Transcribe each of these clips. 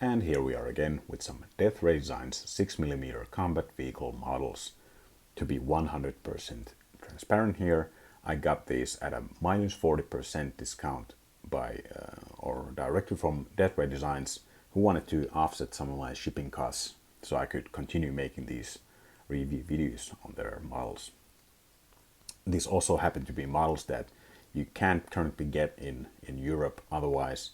And here we are again with some Death Ray Designs 6mm combat vehicle models. To be 100% transparent here, I got these at a -40% discount by or directly from Death Ray Designs, who wanted to offset some of my shipping costs so I could continue making these review videos on their models. These also happen to be models that you can't currently get in Europe. Otherwise,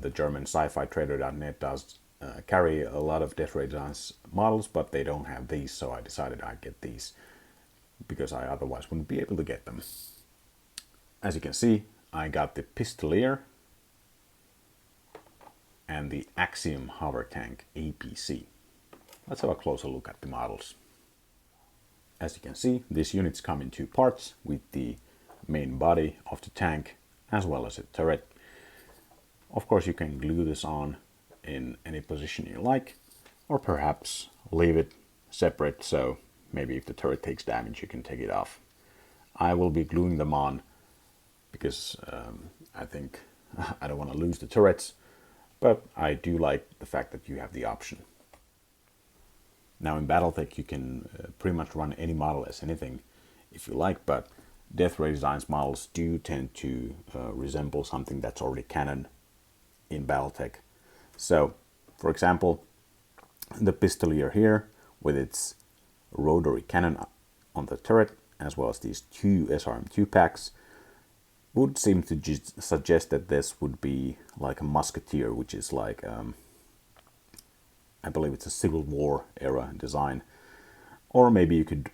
the German sci-fi trader.net does carry a lot of Death Ray Designs models, but they don't have these, so I decided I'd get these because I otherwise wouldn't be able to get them. As you can see, I got the Pistolier and the Axiom hover tank APC. Let's have a closer look at the models. As you can see, these units come in two parts with the main body of the tank as well as a turret. Of course, you can glue this on in any position you like, or perhaps leave it separate, so maybe if the turret takes damage you can take it off. I will be gluing them on because I think I don't want to lose the turrets, but I do like the fact that you have the option. Now in BattleTech you can pretty much run any model as anything if you like, but Death Ray Designs models do tend to resemble something that's already canon in BattleTech. So, for example, the Pistolier here with its rotary cannon on the turret, as well as these two SRM2 packs, would seem to suggest that this would be like a Musketeer, which is like I believe it's a Civil War era design. Or maybe you could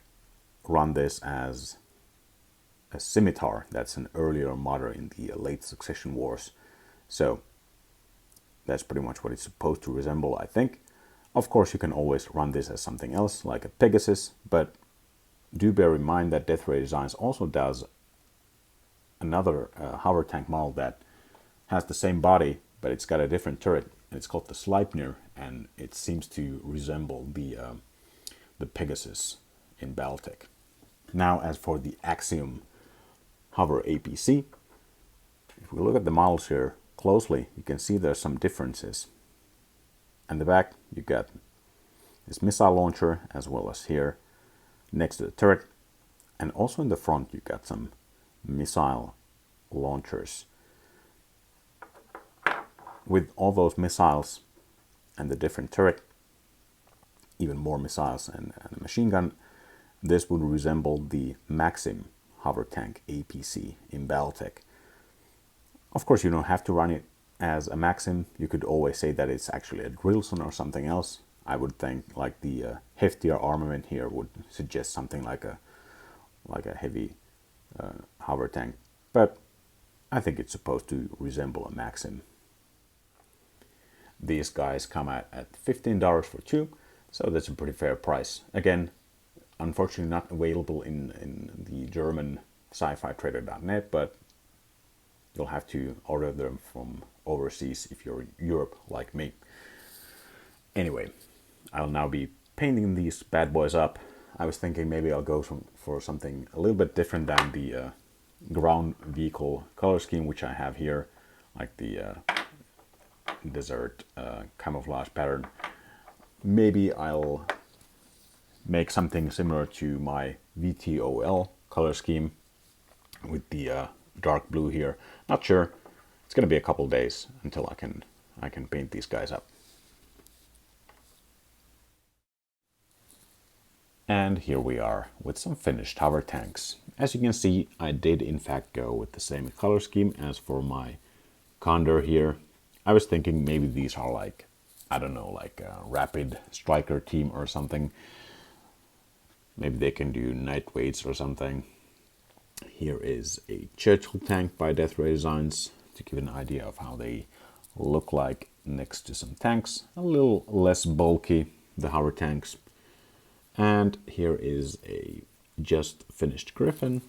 run this as a Scimitar. That's an earlier model in the late Succession Wars. So that's pretty much what it's supposed to resemble, I think. Of course, you can always run this as something else, like a Pegasus, but do bear in mind that Death Ray Designs also does another hover tank model that has the same body, but it's got a different turret. It's called the Sleipnir, and it seems to resemble the Pegasus in BattleTech. Now, as for the Axiom hover APC, if we look at the models here closely, you can see there's some differences. In the back, you got this missile launcher, as well as here next to the turret, and also in the front you got some missile launchers. With all those missiles and the different turret, even more missiles and a machine gun, this would resemble the Maxim hover tank APC in BattleTech. Of course, you don't have to run it as a Maxim. You could always say that it's actually a Drillson or something else. I would think like the heftier armament here would suggest something like a heavy hover tank, but I think it's supposed to resemble a Maxim. These guys come at $15 for two, so that's a pretty fair price. Again, unfortunately not available in the German sci-fi trader.net, but you'll have to order them from overseas if you're in Europe like me. Anyway, I'll now be painting these bad boys up. I was thinking maybe I'll go for something a little bit different than the ground vehicle color scheme, which I have here, like the desert camouflage pattern. Maybe I'll make something similar to my VTOL color scheme with the dark blue here. Not sure. It's gonna be a couple days until I can paint these guys up. And here we are with some finished hover tanks. As you can see, I did in fact go with the same color scheme as for my Condor here. I was thinking maybe these are like, I don't know, like a rapid striker team or something. Maybe they can do night weights or something. Here is a Churchill tank by Death Ray Designs to give an idea of how they look like next to some tanks. A little less bulky, the hover tanks. And here is a just finished Griffin,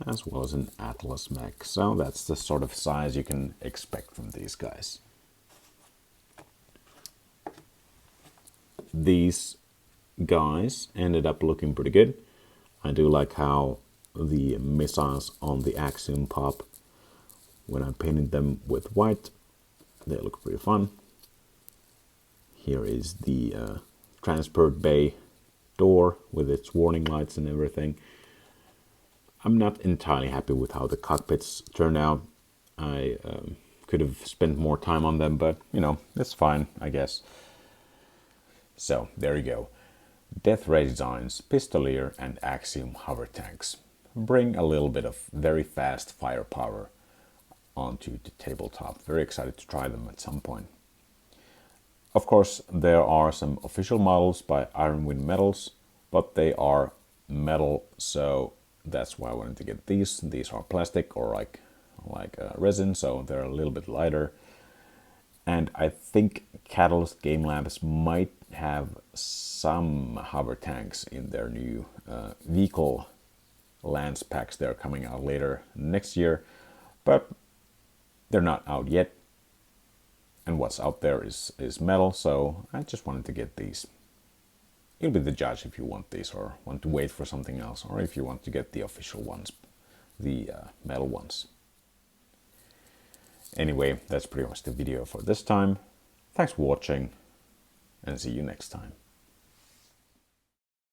as well as an Atlas mech. So that's the sort of size you can expect from these guys. These guys ended up looking pretty good. I do like how the missiles on the Axiom pop when I painted them with white. They look pretty fun. Here is the transport bay door with its warning lights and everything. I'm not entirely happy with how the cockpits turn out. I could have spent more time on them, but you know, it's fine, I guess. So there you go. Death Ray Designs, Pistolier and Axiom hover tanks bring a little bit of very fast firepower onto the tabletop. Very excited to try them at some point. Of course, there are some official models by Ironwind Metals, but they are metal, so that's why I wanted to get these. These are plastic or like resin, so they're a little bit lighter. And I think Catalyst Game Labs might have some hover tanks in their new vehicle lance packs. They're coming out later next year, but they're not out yet. And what's out there is metal, so I just wanted to get these. You'll be the judge if you want these or want to wait for something else, or if you want to get the official ones, the metal ones. Anyway, that's pretty much the video for this time. Thanks for watching, and see you next time.